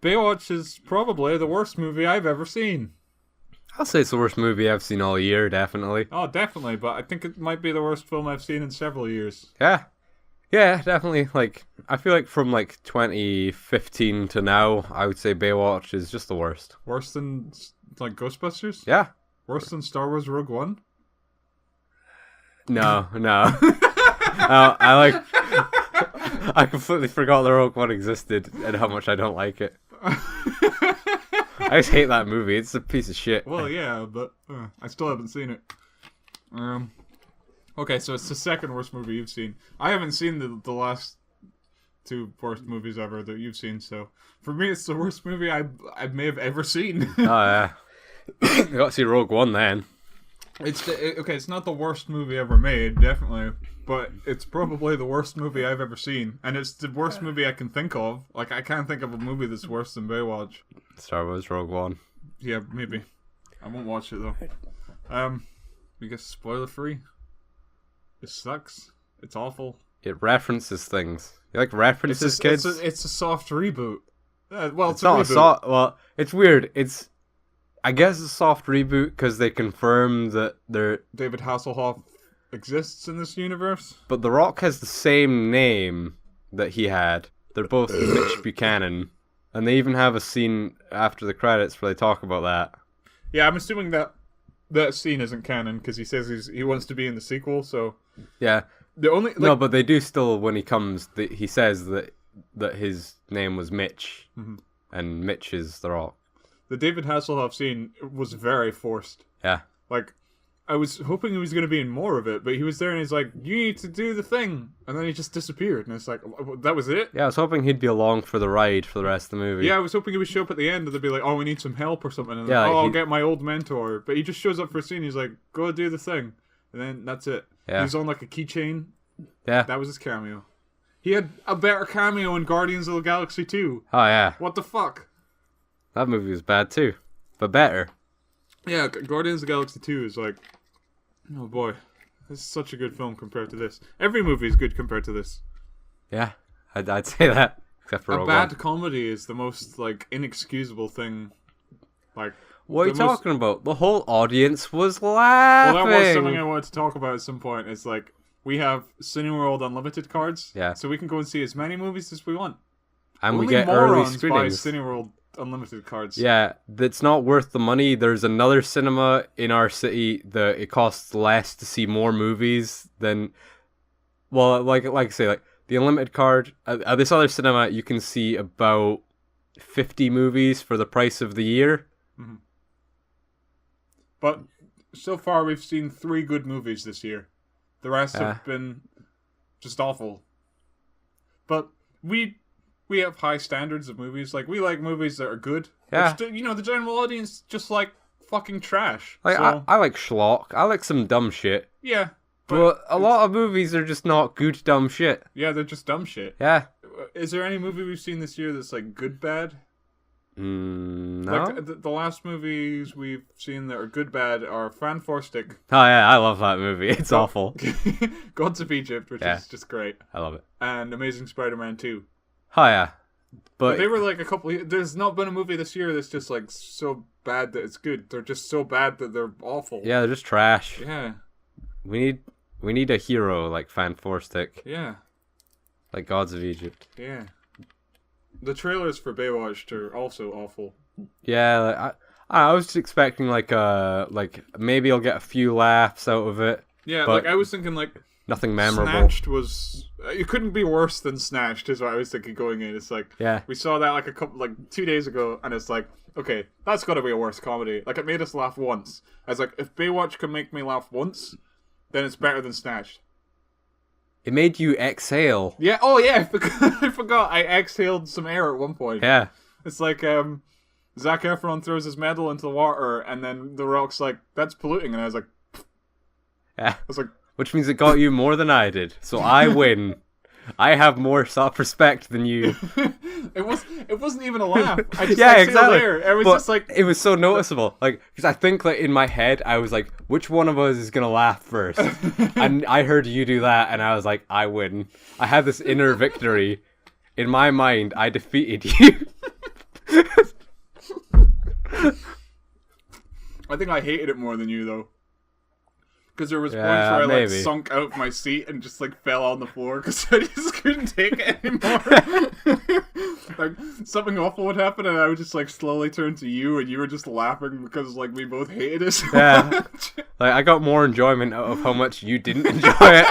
Baywatch is probably the worst movie I've ever seen. I'll say it's the worst movie I've seen all year, definitely. Oh, definitely, but I think it might be the worst film I've seen in several years. Yeah. Yeah, definitely. Like, I feel like from like 2015 to now, I would say Baywatch is just the worst. Worse than like Ghostbusters? Yeah. Worse than Star Wars Rogue One? No. I completely forgot the Rogue One existed and how much I don't like it. I just hate that movie. It's a piece of shit. Well, yeah, but I still haven't seen it. Okay, so it's the second worst movie you've seen. I haven't seen the last two worst movies ever that you've seen, so for me, it's the worst movie I may have ever seen. Oh, yeah. You got to see Rogue One then. It's not the worst movie ever made, definitely, but it's probably the worst movie I've ever seen, and it's the worst movie I can think of. Like, I can't think of a movie that's worse than Baywatch. Star Wars Rogue One. Yeah, maybe. I won't watch it though. I guess spoiler free. It sucks. It's awful. It references things. You like references, kids? It's a soft reboot. Well, it's not a soft. Well, it's weird. I guess it's a soft reboot because they confirm that David Hasselhoff exists in this universe. But The Rock has the same name that he had. They're both Mitch Buchanan, and they even have a scene after the credits where they talk about that. Yeah, I'm assuming that scene isn't canon because he says he wants to be in the sequel. So yeah, no, but they do still when he comes. He says that his name was Mitch, and Mitch is The Rock. The David Hasselhoff scene was very forced. Yeah. Like, I was hoping he was going to be in more of it, but he was there and he's like, you need to do the thing. And then he just disappeared. And it's like, that was it? Yeah, I was hoping he'd be along for the ride for the rest of the movie. Yeah, I was hoping he would show up at the end and they'd be like, oh, we need some help or something. And yeah, like, I'll get my old mentor. But he just shows up for a scene. He's like, go do the thing. And then that's it. Yeah. He's on like a keychain. Yeah. That was his cameo. He had a better cameo in Guardians of the Galaxy 2. Oh, yeah. What the fuck? That movie was bad too. But better. Yeah, Guardians of the Galaxy 2 is like, oh boy, this is such a good film compared to this. Every movie is good compared to this. Yeah, I'd say that. Except for a bad comedy is the most like inexcusable thing. Like, what are you talking about? The whole audience was laughing. Well, that was something I wanted to talk about at some point. It's like we have Cineworld Unlimited cards, yeah, so we can go and see as many movies as we want. And only we get early screenings. Buy Cineworld Unlimited cards. Yeah, that's not worth the money. There's another cinema in our city that it costs less to see more movies than. Well, like I say, like the unlimited card. At this other cinema, you can see about 50 movies for the price of the year. Mm-hmm. But so far, we've seen 3 good movies this year. The rest have been just awful. But we have high standards of movies. Like, we like movies that are good. Yeah. Which, you know, the general audience just like fucking trash. Like, so, I like schlock. I like some dumb shit. Yeah. But a lot of movies are just not good dumb shit. Yeah, they're just dumb shit. Yeah. Is there any movie we've seen this year that's like good bad? No. Like the last movies we've seen that are good bad are Fan Forstic. Oh yeah, I love that movie. It's awful. Gods of Egypt, which is just great. I love it. And Amazing Spider-Man 2. Oh yeah. But they were like a couple. There's not been a movie this year that's just like so bad that it's good. They're just so bad that they're awful. Yeah, they're just trash. Yeah. We need a hero like Fan Forstic. Yeah. Like Gods of Egypt. Yeah. The trailers for Baywatch are also awful. Yeah, like, I was just expecting like maybe I'll get a few laughs out of it. Yeah, like I was thinking like nothing memorable. Snatched was it couldn't be worse than Snatched is what I was thinking going in. It's like we saw that like 2 days ago, and it's like okay, that's got to be a worse comedy. Like it made us laugh once. I was like, if Baywatch can make me laugh once, then it's better than Snatched. It made you exhale. Yeah. Oh yeah. I forgot. I exhaled some air at one point. Yeah. It's like Zac Efron throws his medal into the water, and then The Rock's like, "That's polluting," and I was like, "Yeah." I was like, which means it got you more than I did, so I win. I have more self-respect than you. It wasn't even a laugh. I just exactly. Air. It was just like it was so noticeable. Like because I think like in my head I was like, which one of us is gonna laugh first? And I heard you do that, and I was like, I win. I had this inner victory in my mind. I defeated you. I think I hated it more than you, though. Because there was points where I like sunk out of my seat and just like fell on the floor because I just couldn't take it anymore. Like something awful would happen and I would just like slowly turn to you and you were just laughing because like we both hated it so much. Like I got more enjoyment out of how much you didn't enjoy it.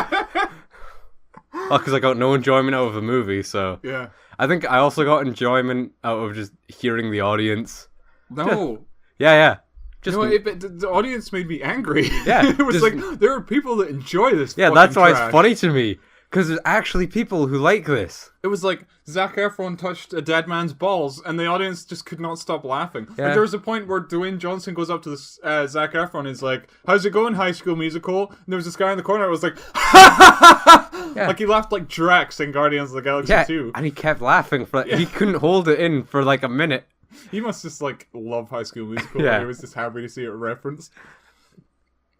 Because I got no enjoyment out of the movie, so yeah. I think I also got enjoyment out of just hearing the audience. No. Yeah. Just the audience made me angry. Yeah, it was like there are people that enjoy this. Yeah, that's why it's funny to me because there's actually people who like this. It was like Zac Efron touched a dead man's balls, and the audience just could not stop laughing. Yeah. Like there was a point where Dwayne Johnson goes up to this Zac Efron and is like, "How's it going, High School Musical?" And there was this guy in the corner. I was like, like he laughed like Drax in Guardians of the Galaxy 2. And he kept laughing for he couldn't hold it in for like a minute. He must just like love High School Musical. Yeah. He was just happy to see it referenced.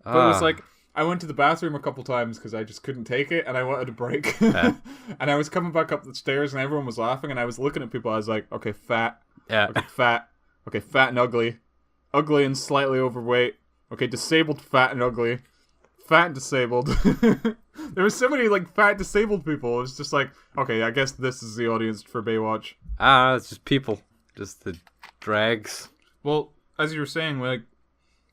But it was like I went to the bathroom a couple times because I just couldn't take it and I wanted a break. And I was coming back up the stairs and everyone was laughing and I was looking at people. I was like, okay, fat. Yeah. Okay, fat. Okay, fat and ugly. Ugly and slightly overweight. Okay, disabled, fat and ugly. Fat and disabled. There was so many like fat disabled people. It was just like, okay, I guess this is the audience for Baywatch. It's just people. Just the drags. Well, as you were saying, like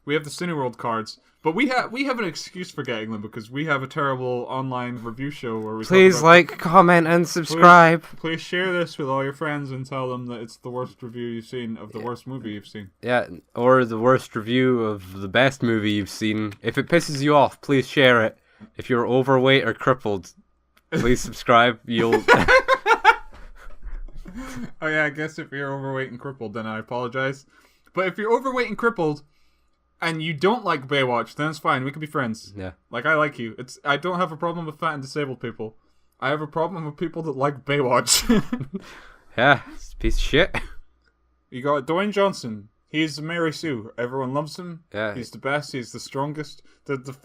we have the Cineworld cards, but we have an excuse for getting them because we have a terrible online review show where we please like, comment, and subscribe. Please share this with all your friends and tell them that it's the worst review you've seen of the worst movie you've seen. Yeah, or the worst review of the best movie you've seen. If it pisses you off, please share it. If you're overweight or crippled, please subscribe. You'll. Oh yeah, I guess if you're overweight and crippled, then I apologize. But if you're overweight and crippled, and you don't like Baywatch, then it's fine. We can be friends. Yeah. Like, I like you. I don't have a problem with fat and disabled people. I have a problem with people that like Baywatch. Yeah, it's a piece of shit. You got Dwayne Johnson. He's Mary Sue. Everyone loves him. Yeah. He's the best. He's the strongest.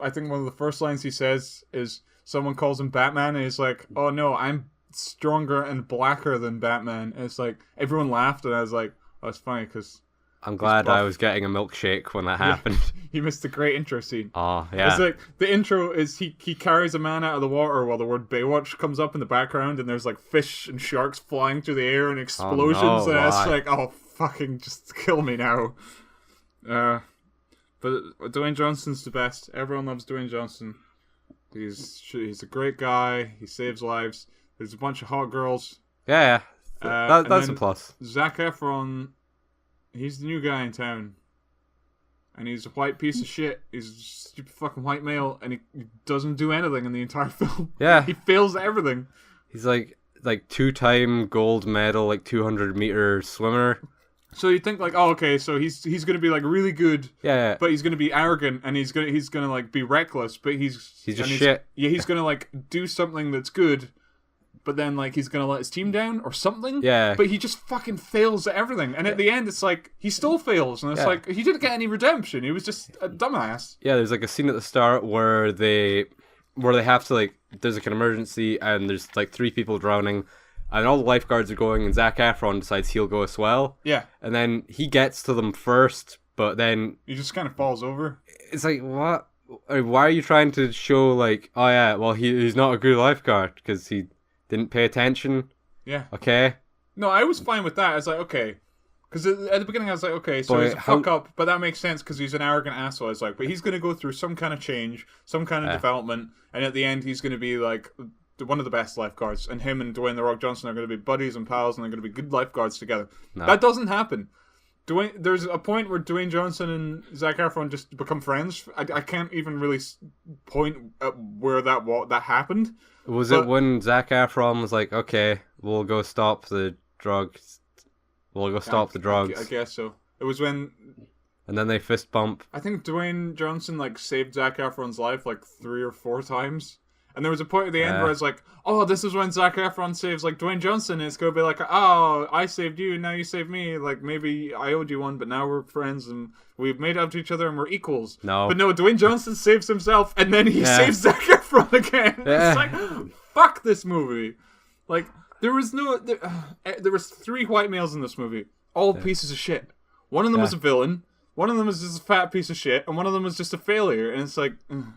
I think one of the first lines he says is someone calls him Batman, and he's like, "Oh no, I'm stronger and blacker than Batman." And it's like everyone laughed, and I was like, "Oh, it's funny because." I'm glad I was getting a milkshake when that happened. You missed the great intro scene. Oh, yeah. It's like, the intro is he carries a man out of the water while the word Baywatch comes up in the background and there's like fish and sharks flying through the air and explosions. Oh, no, and it's like, oh, fucking just kill me now. But Dwayne Johnson's the best. Everyone loves Dwayne Johnson. He's a great guy. He saves lives. There's a bunch of hot girls. Yeah. That's a plus. Zac Efron... He's the new guy in town. And he's a white piece of shit. He's a stupid fucking white male. And he doesn't do anything in the entire film. Yeah. He fails at everything. He's like 2-time gold medal, 200-meter swimmer. So you think like, oh, okay, so he's going to be like really good. Yeah. But he's going to be arrogant and he's going to like be reckless. But he's just shit. Yeah, he's going to like do something that's good. But then, like, he's going to let his team down or something. Yeah. But he just fucking fails at everything. And at the end, it's like, he still fails. And it's like, he didn't get any redemption. He was just a dumbass. Yeah, there's, like, a scene at the start where they have to, like, there's, like, an emergency and there's, like, 3 people drowning. And all the lifeguards are going and Zac Efron decides he'll go as well. Yeah. And then he gets to them first, but then... He just kind of falls over. It's like, what? Why are you trying to show, like, oh, yeah, well, he's not a good lifeguard because he... didn't pay attention. Yeah. Okay. No, I was fine with that. I was like, okay. Because at the beginning I was like, okay, so he's a fuck up, but that makes sense because he's an arrogant asshole. I was like, but he's going to go through some kind of change, some kind of development, and at the end he's going to be like one of the best lifeguards. And him and Dwayne The Rock Johnson are going to be buddies and pals, and they're going to be good lifeguards together. No. That doesn't happen. There's a point where Dwayne Johnson and Zac Efron just become friends. I can't even really point at where that happened. Was it when Zac Efron was like, okay, we'll go stop the drugs. We'll go stop the drugs. I guess so. It was when... And then they fist bump. I think Dwayne Johnson saved Zac Efron's life 3 or 4 times. And there was a point at the end where it's like, oh, this is when Zac Efron saves Dwayne Johnson. And it's going to be like, oh, I saved you and now you saved me. Maybe I owed you one, but now we're friends and we've made up to each other and we're equals. No. But no, Dwayne Johnson saves himself and then he saves Zac Efron again. Yeah. It's like, fuck this movie. There was 3 white males in this movie. all pieces of shit. One of them was a villain. One of them was just a fat piece of shit, and one of them was just a failure. And it's like,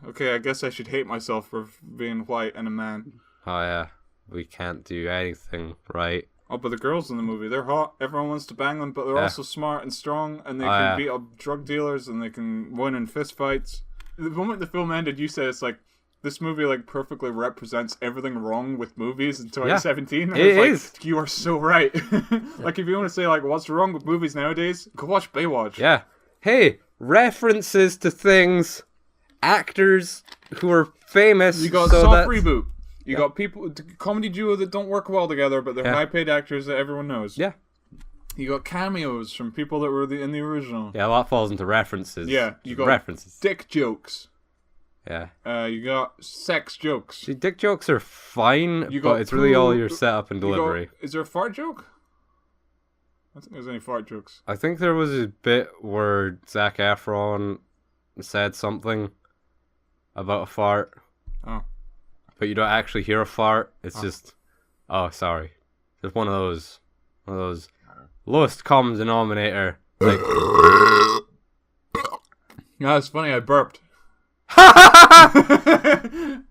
okay, I guess I should hate myself for being white and a man. Oh yeah, we can't do anything right. Oh, but the girls in the movie, they're hot. Everyone wants to bang them, but they're also smart and strong, and they can beat up drug dealers, and they can win in fist fights. The moment the film ended, you said it's like, this movie like perfectly represents everything wrong with movies in 2017. Yeah, it is. Like, you are so right. Like, if you want to say like what's wrong with movies nowadays, go watch Baywatch. Yeah. Hey, references to things, actors who are famous. You got soft reboot. You got people, comedy duo that don't work well together, but they're high-paid actors that everyone knows. Yeah. You got cameos from people that were in the original. Yeah, a lot falls into references. Yeah, you got references. Dick jokes. Yeah. You got sex jokes. See, dick jokes are fine, but it's really all your setup and delivery. Is there a fart joke? I don't think there's any fart jokes. I think there was a bit where Zac Efron said something about a fart. Oh. But you don't actually hear a fart. It's just, sorry. Just one of those lowest common denominator. Like, yeah, it's funny. I burped.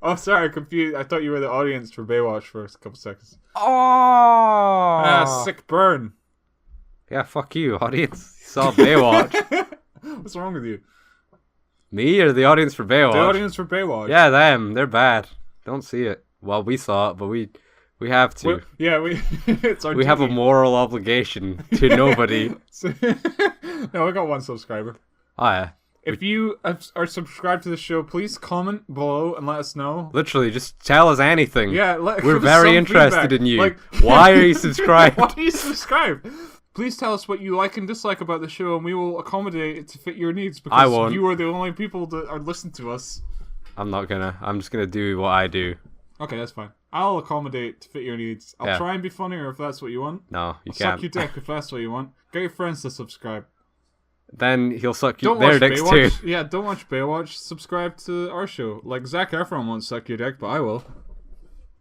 Oh, sorry, confused. I thought you were the audience for Baywatch for a couple seconds. Oh, sick burn. Yeah, fuck you, audience. You saw Baywatch. What's wrong with you? Me or the audience for Baywatch? The audience for Baywatch. Yeah, them. They're bad. Don't see it. Well, we saw it, but we have to. It's our we have a moral obligation to nobody. No, I got one subscriber. Oh, yeah. If you are subscribed to the show, please comment below and let us know. Literally, just tell us anything. Yeah, we're very interested in you. Like, why are you subscribed? Why are you subscribed? Please tell us what you like and dislike about the show, and we will accommodate it to fit your needs. Because I won't. You are the only people that are listening to us. I'm not gonna. I'm just gonna do what I do. Okay, that's fine. I'll accommodate to fit your needs. I'll try and be funnier if that's what you want. No, you I'll can't. Suck your dick if that's what you want. Get your friends to subscribe. Then he'll suck their dicks Baywatch. too. Yeah, don't watch Baywatch. Subscribe to our show. Like, Zac Efron won't suck your dick, but I will.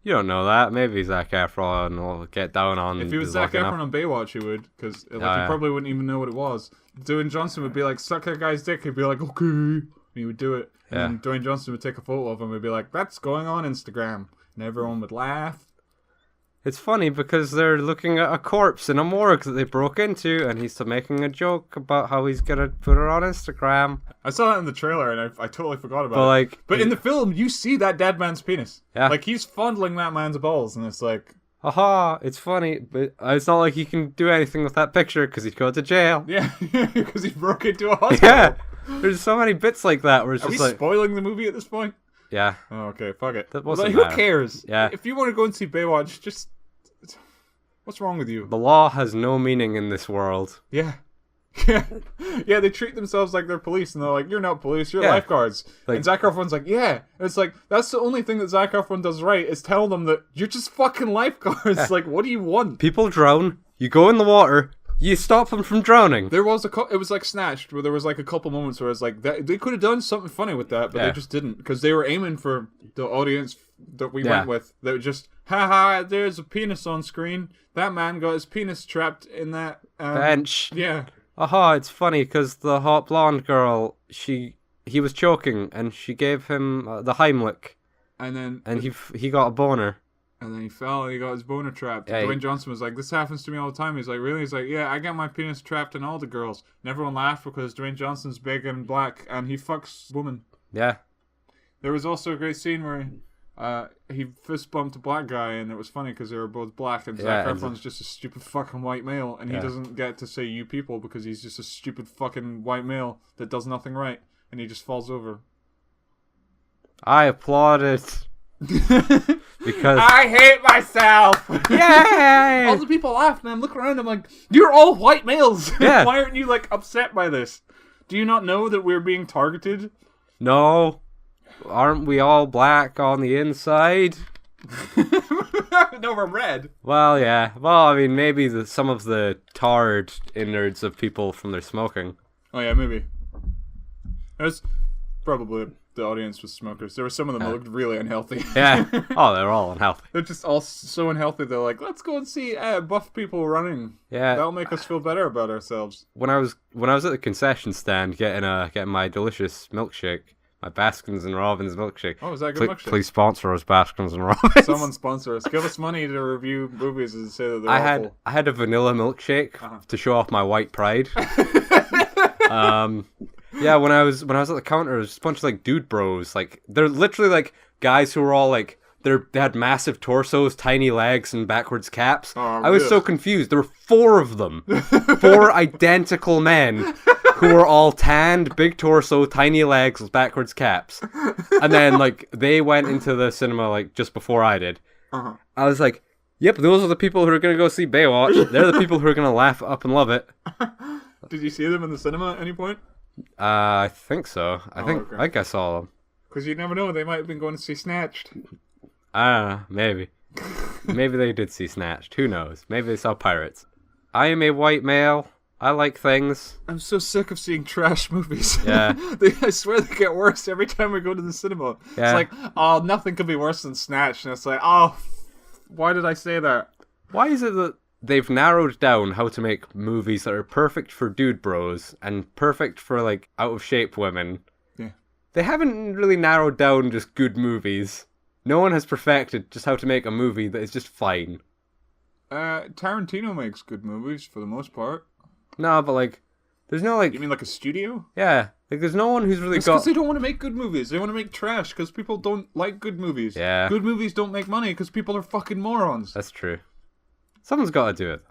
You don't know that. Maybe Zac Efron will get down on. If he was Zac Efron on Baywatch, he would, because he probably wouldn't even know what it was. Dwayne Johnson would be like, suck that guy's dick. He'd be like, okay. And he would do it. Yeah. And Dwayne Johnson would take a photo of him and be like, that's going on Instagram. And everyone would laugh. It's funny because they're looking at a corpse in a morgue that they broke into, and he's making a joke about how he's gonna put it on Instagram. I saw that in the trailer, and I totally forgot about it. But in the film, you see that dead man's penis. Yeah. Like, he's fondling that man's balls, and it's like... Haha, it's funny, but it's not like he can do anything with that picture because he'd go to jail. Yeah, because he broke into a hospital. Yeah, there's so many bits like that where it's just like... Are we spoiling the movie at this point? Yeah. Oh, okay, fuck it. That wasn't who cares? Yeah. If you want to go and see Baywatch, just... What's wrong with you? The law has no meaning in this world. Yeah. Yeah, they treat themselves like they're police, and they're like, you're not police, you're lifeguards. Like, and Zac Efron's like, yeah. And it's like, that's the only thing that Zac Efron does right, is tell them that you're just fucking lifeguards. Yeah. Like, what do you want? People drown, you go in the water, you stop them from drowning. There was it was like Snatched, where there was like a couple moments where it's like, they could have done something funny with that, but they just didn't, because they were aiming for the audience that we went with. They were just, haha, there's a penis on screen. That man got his penis trapped in that bench. Yeah. Aha, it's funny because the hot blonde girl, he was choking and she gave him the Heimlich. And he got a boner. And then he fell and he got his boner trapped. Yeah, Dwayne Johnson was like, this happens to me all the time. He's like, really? He's like, yeah, I got my penis trapped in all the girls. And everyone laughed because Dwayne Johnson's big and black and he fucks women. Yeah. There was also a great scene where he fist bumped a black guy, and it was funny because they were both black, and Zac Efron's just a stupid fucking white male, and he doesn't get to say you people because he's just a stupid fucking white male that does nothing right, and he just falls over. I applaud it. Because I hate myself. Yay! All the people laughed, and I'm looking around, I'm like, you're all white males. Yeah. Why aren't you like upset by this? Do you not know that we're being targeted? No. Aren't we all black on the inside? No, we're red. Well, yeah. Well, I mean, maybe some of the tarred innards of people from their smoking. Oh yeah, maybe. probably the audience was smokers. There were some of them that looked really unhealthy. Yeah. Oh, they're all unhealthy. They're just all so unhealthy. They're like, let's go and see buff people running. Yeah. That'll make us feel better about ourselves. When I was at the concession stand getting my delicious milkshake, my Baskins and Robbins milkshake. Oh, is that a good milkshake? Please sponsor us, Baskins and Robbins. Someone sponsor us. Give us money to review movies and say that they're awful. I had a vanilla milkshake to show off my white pride. Yeah, when I was at the counter, it was just a bunch of like dude bros. Like they're literally like guys who were all like they had massive torsos, tiny legs, and backwards caps. Oh, I was so confused. There were 4 of them, 4 identical men who were all tanned, big torso, tiny legs, with backwards caps. And then like they went into the cinema like just before I did. Uh-huh. I was like, "Yep, those are the people who are gonna go see Baywatch. They're the people who are gonna laugh up and love it." Did you see them in the cinema at any point? I think so. I think I saw them. Because you never know, they might have been going to see Snatched. I don't know, maybe. Maybe they did see Snatched. Who knows? Maybe they saw Pirates. I am a white male. I like things. I'm so sick of seeing trash movies. Yeah. I swear they get worse every time we go to the cinema. Yeah. It's like, oh, nothing could be worse than Snatched. And it's like, oh, why did I say that? Why is it that they've narrowed down how to make movies that are perfect for dude bros and perfect for like out of shape women? Yeah. They haven't really narrowed down just good movies. No one has perfected just how to make a movie that is just fine. Tarantino makes good movies for the most part. No, but like, there's no like. You mean like a studio? Yeah, like there's no one who's really got. Because they don't want to make good movies. They want to make trash because people don't like good movies. Yeah. Good movies don't make money because people are fucking morons. That's true. Someone's got to do it.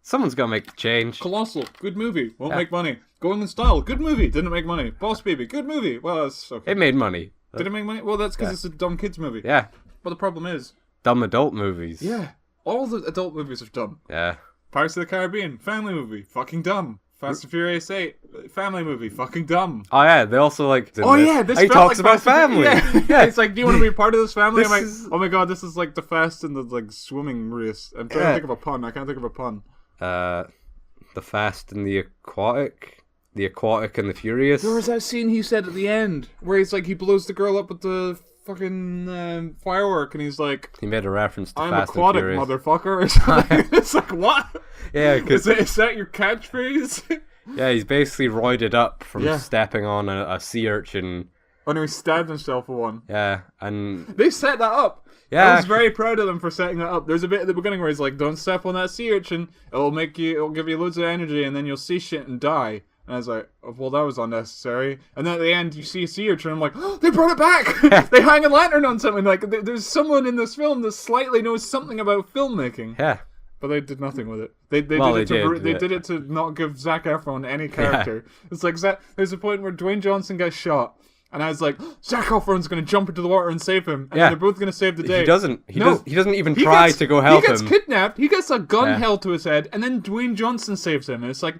Someone's got to make the change. Colossal, good movie, won't make money. Going in Style, good movie, didn't make money. Boss Baby, good movie. Well, that's okay. It made money. Did it make money? Well, that's because it's a dumb kids movie. Yeah. But the problem is... dumb adult movies. Yeah. All the adult movies are dumb. Yeah. Pirates of the Caribbean, family movie, fucking dumb. Fast and Furious 8, family movie, fucking dumb. Oh yeah, they also like... this he talks about family. Yeah. It's like, do you want to be part of this family? I'm like, oh my god, this is like the Fast and the like swimming race. I'm trying to think of a pun. I can't think of a pun. The Fast and the Aquatic... The Aquatic and the Furious. There was that scene he said at the end where he's like, he blows the girl up with the fucking firework and he's like... He made a reference to I'm Fast aquatic, and Furious. Motherfucker. Or something. It's like, what? Yeah, because... Is that your catchphrase? Yeah, he's basically roided up from stepping on a sea urchin. Oh no, he stabbed himself with one. Yeah, and... They set that up. Yeah. I was very proud of them for setting that up. There's a bit at the beginning where he's like, don't step on that sea urchin. It'll give you loads of energy and then you'll see shit and die. And I was like, oh, well, that was unnecessary. And then at the end, you see a sea urchin, and I'm like, oh, they brought it back! They hang a lantern on something. Like, there's someone in this film that slightly knows something about filmmaking. Yeah. But they did nothing with it. They did it to not give Zac Efron any character. Yeah. It's like, there's a point where Dwayne Johnson gets shot, and I was like, Zac Efron's going to jump into the water and save him. And they're both going to save the day. He doesn't even try to go help him. He gets kidnapped, he gets a gun held to his head, and then Dwayne Johnson saves him. And it's like,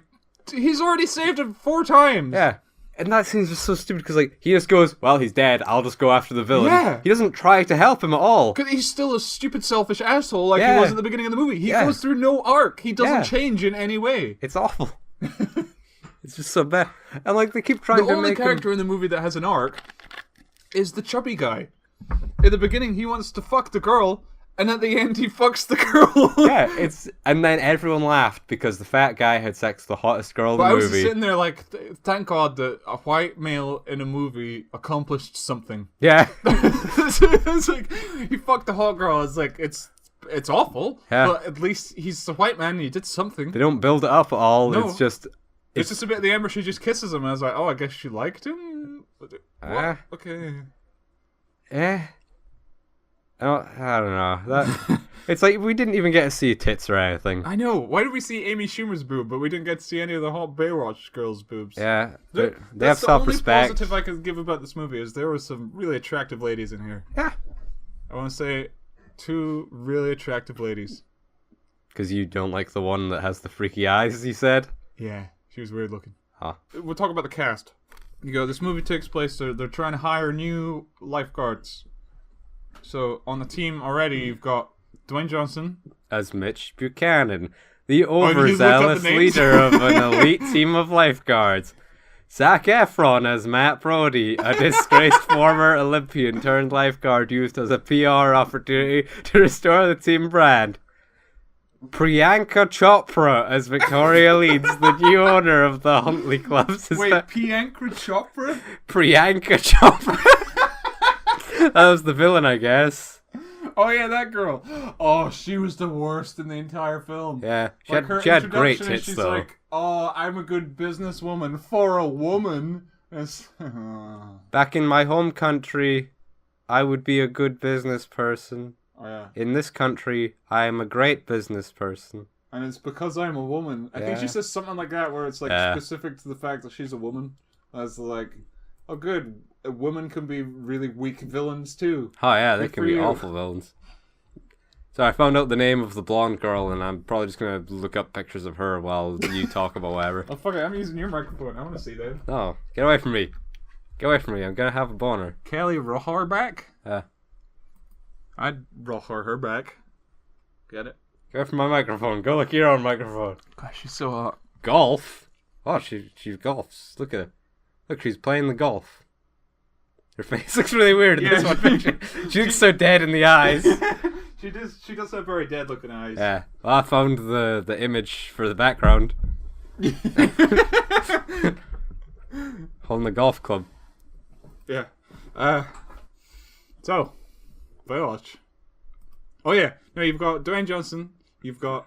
he's already saved him 4 times. Yeah. And that seems just so stupid because, like, he just goes, well, he's dead. I'll just go after the villain. Yeah. He doesn't try to help him at all. Because he's still a stupid, selfish asshole like he was at the beginning of the movie. He goes through no arc. He doesn't change in any way. It's awful. It's just so bad. And, like, they keep trying to make The only character in the movie that has an arc is the chubby guy. In the beginning, he wants to fuck the girl, and at the end, he fucks the girl. Yeah, and then everyone laughed because the fat guy had sex with the hottest girl in the movie. I was sitting there like, thank God that a white male in a movie accomplished something. Yeah. It's like, he fucked the hot girl. It's like, it's awful, but at least he's a white man and he did something. They don't build it up at all. No. It's just a bit at the end where she just kisses him, and I was like, oh, I guess she liked him? What? Okay. I don't know. It's like we didn't even get to see tits or anything. I know. Why did we see Amy Schumer's boob, but we didn't get to see any of the hot Baywatch girls' boobs? Yeah, they have self-respect. The only positive I can give about this movie is there were some really attractive ladies in here. Yeah. I want to say 2 really attractive ladies. Because you don't like the one that has the freaky eyes, as you said? Yeah, she was weird looking. Huh. We'll talk about the cast. This movie takes place, they're trying to hire new lifeguards. So, on the team already, you've got Dwayne Johnson. As Mitch Buchanan, the overzealous leader of an elite team of lifeguards. Zac Efron as Matt Brody, a disgraced former Olympian turned lifeguard used as a PR opportunity to restore the team brand. Priyanka Chopra as Victoria Leeds, the new owner of the Huntley Clubs. Wait, Priyanka Chopra? Priyanka Chopra. That was the villain, I guess. Oh yeah, that girl. Oh, she was the worst in the entire film. Yeah, she had great tits she's though. Like, oh, I'm a good businesswoman for a woman. Back in my home country, I would be a good business person. Oh yeah. In this country, I am a great business person. And it's because I'm a woman. I think she says something like that, where it's like specific to the fact that she's a woman. As like, oh good, a woman can be really weak villains too. Oh yeah, they can be awful villains. So I found out the name of the blonde girl, and I'm probably just gonna look up pictures of her while you talk about whatever. Oh fuck it, I'm using your microphone. I want to see that. No, get away from me. Get away from me. I'm gonna have a boner. Kelly Rohrback? Yeah. I'd roll her back. Get it? Go from my microphone. Go look at your own microphone. Gosh, she's so hot. Golf? Oh, she golfs. Look at her. Look, she's playing the golf. Her face looks really weird in this one picture. She looks so dead in the eyes. She does have very dead looking eyes. Yeah. Well, I found the image for the background. Holding the golf club. Yeah. So, Baywatch. Oh yeah, no, you've got Dwayne Johnson. You've got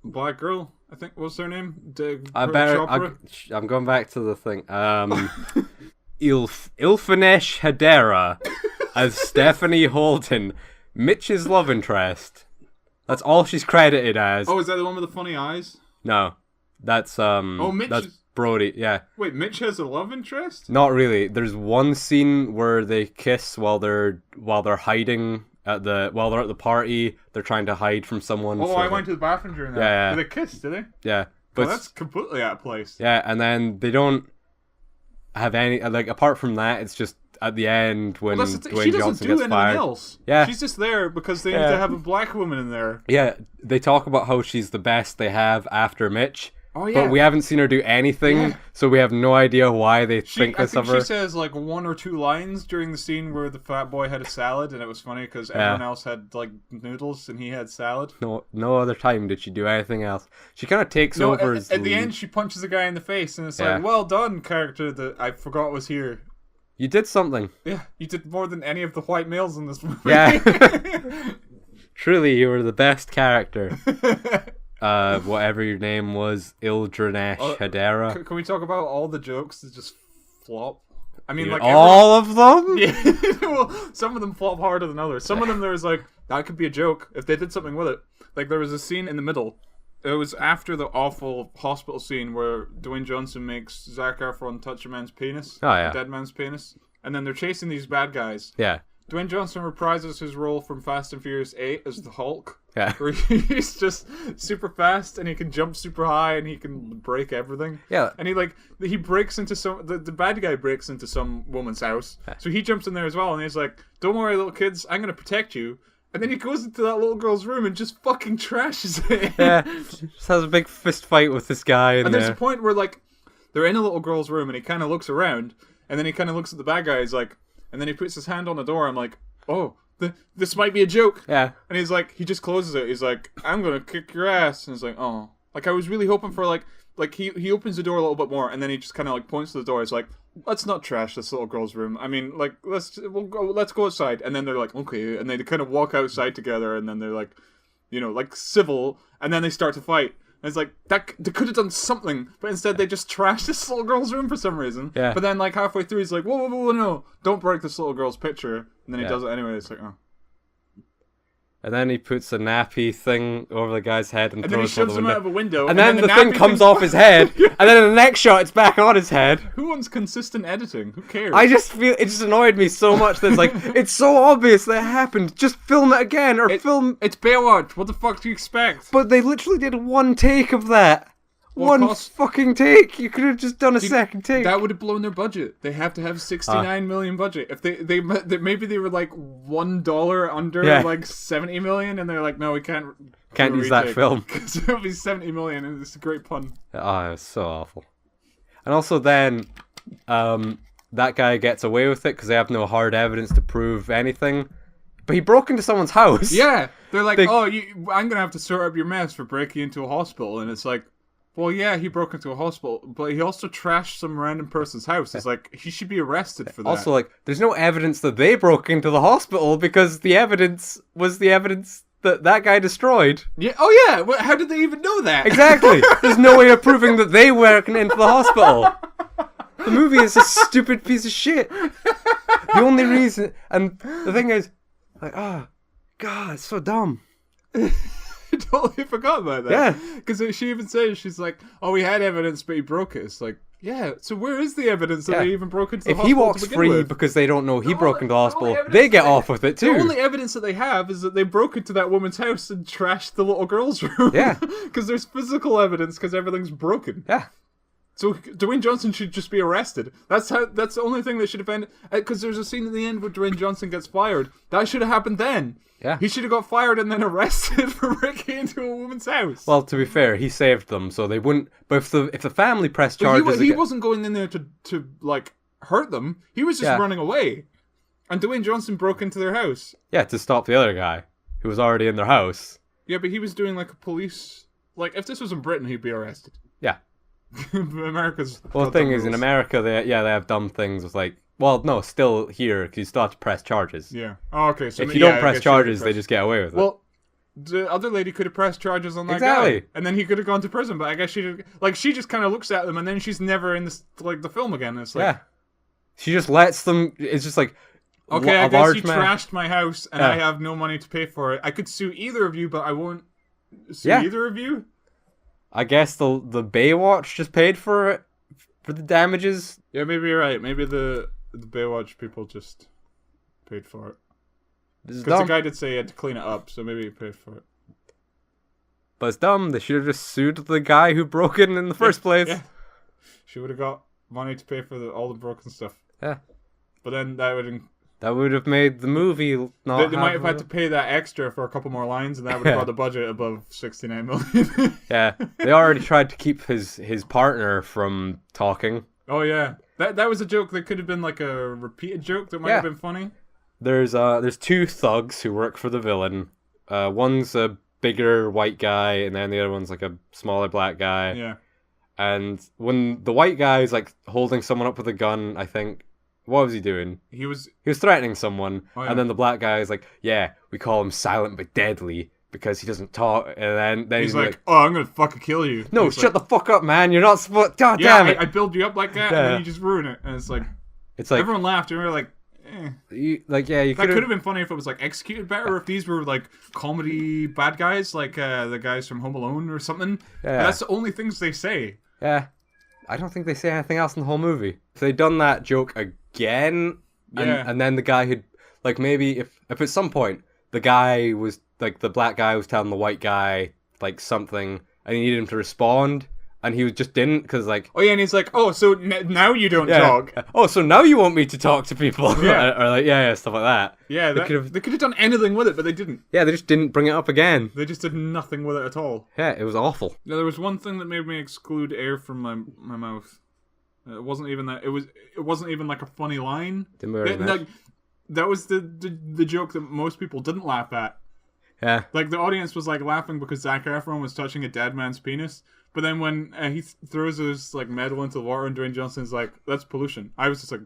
black girl. I think what's her name? I'm going back to the thing. Ilfanesh Hedera as Stephanie Holden, Mitch's love interest. That's all she's credited as. Oh, is that the one with the funny eyes? No, that's Mitch. That's Brody. Yeah. Wait, Mitch has a love interest? Not really. There's one scene where they kiss while they're hiding at the party. They're trying to hide from someone. Oh, I went to the bathroom during that. Yeah. Did they kiss? Did they? Yeah, but that's completely out of place. Yeah, and then they don't have any apart from that. It's just at the end when Dwayne Johnson gets fired. Else. Yeah, she's just there because they need to have a black woman in there. Yeah, they talk about how she's the best they have after Mitch. Oh yeah, but we haven't seen her do anything, so we have no idea why they think this of her. She says like one or two lines during the scene where the fat boy had a salad, and it was funny because everyone else had like noodles and he had salad. No other time did she do anything else. She kind of takes over. At the end, she punches a guy in the face, and it's like, well done, character that I forgot was here. You did something. Yeah, you did more than any of the white males in this movie. Yeah. Truly, you were the best character. Whatever your name was, Ildranesh Hedera. Can we talk about all the jokes that just flop? I mean, like all of them? Yeah. Well, some of them flop harder than others. Some of them there's like, that could be a joke if they did something with it. Like there was a scene in the middle. It was after the awful hospital scene where Dwayne Johnson makes Zac Efron touch a man's penis. Oh, yeah. A dead man's penis. And then they're chasing these bad guys. Yeah. Dwayne Johnson reprises his role from Fast and Furious 8 as the Hulk. Yeah. Where he's just super fast and he can jump super high and he can break everything. Yeah. And he breaks into the bad guy breaks into some woman's house. Yeah. So he jumps in there as well and he's like, "Don't worry, little kids, I'm going to protect you." And then he goes into that little girl's room and just fucking trashes it. Yeah. Just has a big fist fight with this guy in and there. There's a point where like they're in a little girl's room and he kind of looks around and then he kind of looks at the bad guy. He's like, and then he puts his hand on the door. I'm like, oh, this might be a joke. Yeah. And he's like, he just closes it. He's like, "I'm gonna kick your ass." And it's like, oh, like I was really hoping for like he opens the door a little bit more, and then he just kind of like points to the door. It's like, let's not trash this little girl's room. I mean, like let's go outside. And then they're like, okay, and they kind of walk outside together, and then they're like, you know, like civil, and then they start to fight. And it's like, they could have done something, but instead they just trashed this little girl's room for some reason. Yeah. But then, like, halfway through, he's like, whoa, no, don't break this little girl's picture. And then he does it anyway. It's like, oh. And then he puts a nappy thing over the guy's head and throws it out the window. And then he shoves him out of a window. And then the thing comes off his head. And then in the next shot, it's back on his head. Who wants consistent editing? Who cares? I just feel it just annoyed me so much that it's like, it's so obvious that it happened. Just film it again film. It's Baywatch. What the fuck do you expect? But they literally did one take of that. One fucking take. You could have just done a second take. That would have blown their budget. They have to have $69 million budget. If they maybe they were like $1 under like $70 million, and they're like, no, we can't use that film because it'll be $70 million, and it's a great pun. Oh, it was so awful. And also then, that guy gets away with it because they have no hard evidence to prove anything. But he broke into someone's house. Yeah, they're like, I'm gonna have to sort out your mess for breaking into a hospital, and it's like, well, yeah, he broke into a hospital, but he also trashed some random person's house. It's like, he should be arrested for that. Also, like, there's no evidence that they broke into the hospital because the evidence was the evidence that guy destroyed. Yeah. Oh, yeah. How did they even know that? Exactly. There's no way of proving that they went into the hospital. The movie is a stupid piece of shit. The only reason... And the thing is, like, oh, God, it's so dumb. I totally forgot about that. Yeah. Because she even says, she's like, oh, we had evidence, but he broke it. It's like, yeah, so where is the evidence that they even broke into the hospital? If he walks free because they don't know he broke into the hospital, they get off with it too. The only evidence that they have is that they broke into that woman's house and trashed the little girl's room. Yeah. Because there's physical evidence because everything's broken. Yeah. So Dwayne Johnson should just be arrested. That's the only thing that should have ended. Because there's a scene at the end where Dwayne Johnson gets fired. That should have happened then. Yeah. He should have got fired and then arrested for breaking into a woman's house. Well, to be fair, he saved them, so they wouldn't. But if the family pressed charges, he wasn't going in there to like hurt them. He was just running away. And Dwayne Johnson broke into their house. Yeah, to stop the other guy who was already in their house. Yeah, but he was doing like a police. Like if this was in Britain, he'd be arrested. Yeah. America's. Well, the thing is, in America, they have dumb things with like. Well, no, still here because you still have to press charges. Yeah. Oh, okay. So if you don't press charges, they just get away with it. Well, the other lady could have pressed charges on that guy, and then he could have gone to prison. But I guess she did. Like she just kind of looks at them, and then she's never in this the film again. It's like she just lets them. It's just like okay, I guess you trashed my house, and I have no money to pay for it. I could sue either of you, but I won't sue either of you. I guess the Baywatch just paid for it for the damages. Yeah, maybe you're right. Maybe the Baywatch people just paid for it. Because the guy did say he had to clean it up, so maybe he paid for it. But it's dumb. They should have just sued the guy who broke in the first place. Yeah. She would have got money to pay for all the broken stuff. Yeah. But then that would have made the movie not. They might have had to pay that extra for a couple more lines, and that would have brought the budget above $69 million. Yeah. They already tried to keep his partner from talking. Oh yeah. That was a joke that could have been like a repeated joke that might have been funny. There's two thugs who work for the villain. One's a bigger white guy, and then the other one's like a smaller black guy. Yeah. And when the white guy is like holding someone up with a gun, I think, what was he doing? He was threatening someone, and then the black guy is like, "Yeah, we call him silent but deadly." Because he doesn't talk, and then he's like, "Oh, I'm gonna fucking kill you." No, shut the fuck up, man! You're not supposed. God damn it! I build you up like that, and then you just ruin it. And it's like everyone laughed, and we were like, "Eh." That could have been funny if it was like executed better, or if these were like comedy bad guys, like the guys from Home Alone or something. Yeah. But that's the only things they say. Yeah, I don't think they say anything else in the whole movie. If they'd done that joke again, and then the guy who'd like maybe if at some point the guy was. Like, the black guy was telling the white guy, like, something, and he needed him to respond, and he just didn't, because, like... Oh, yeah, and he's like, oh, so now you don't talk. Oh, so now you want me to talk to people. Yeah. Or, like, stuff like that. Yeah, they could have done anything with it, but they didn't. Yeah, they just didn't bring it up again. They just did nothing with it at all. Yeah, it was awful. Now, there was one thing that made me exclude air from my mouth. It wasn't even that... It wasn't even, like, a funny line. That was the joke that most people didn't laugh at. Yeah. Like, the audience was, like, laughing because Zac Efron was touching a dead man's penis. But then when he throws his, like, metal into the water and Dwayne Johnson's like, that's pollution. I was just like,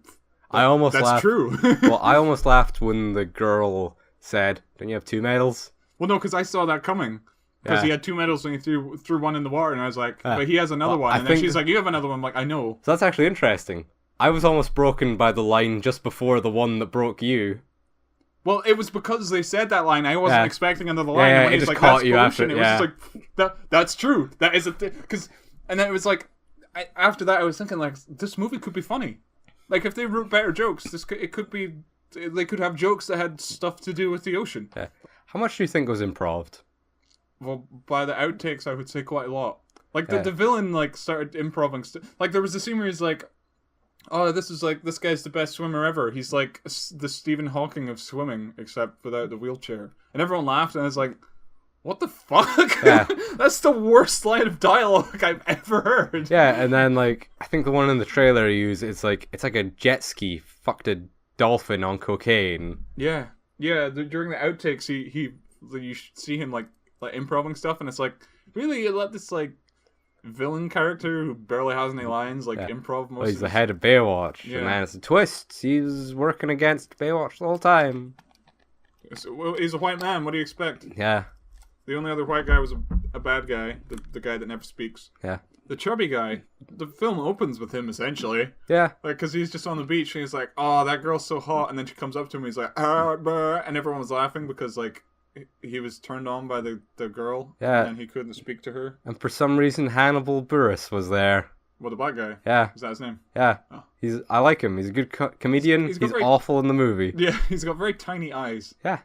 that's laughed. True. Well, I almost laughed when the girl said, don't you have two medals? Well, no, because I saw that coming. Because he had two medals and he threw one in the water. And I was like, but he has another one. And then she's like, you have another one. I'm like, I know. So that's actually interesting. I was almost broken by the line just before the one that broke you. Well, it was because they said that line. I wasn't expecting another line. Yeah, and when it he's just like, caught that's you pollution, after. It was just like, that's true. That is a thing. And then it was like, after that, I was thinking, like, this movie could be funny. Like, if they wrote better jokes, they could have jokes that had stuff to do with the ocean. Yeah. How much do you think was improv? Well, by the outtakes, I would say quite a lot. Like, the villain, like, started improvising. Like, there was a scene where he's like, oh, this guy's the best swimmer ever. He's like the Stephen Hawking of swimming, except without the wheelchair. And everyone laughed, and I was like, what the fuck? Yeah. That's the worst line of dialogue I've ever heard. Yeah, and then like I think the one in the trailer he used, it's like a jet ski fucked a dolphin on cocaine. Yeah, during the outtakes, you see him like improvising stuff, and it's like, really, you let this like villain character who barely has any lines improv most. Well, he's the head of Baywatch, and then it's a twist. He's working against Baywatch the whole time. So, he's a white man. What do you expect? Yeah. The only other white guy was a bad guy, the guy that never speaks. Yeah. The chubby guy, the film opens with him, essentially. Yeah. Like, because he's just on the beach, and he's like, oh, that girl's so hot, and then she comes up to him, and he's like, and everyone was laughing because, like, he was turned on by the girl, and he couldn't speak to her. And for some reason, Hannibal Buress was there. Well, the black guy? Yeah. Is that his name? Yeah. Oh. I like him. He's a good comedian. He's awful in the movie. Yeah, he's got very tiny eyes. Yeah.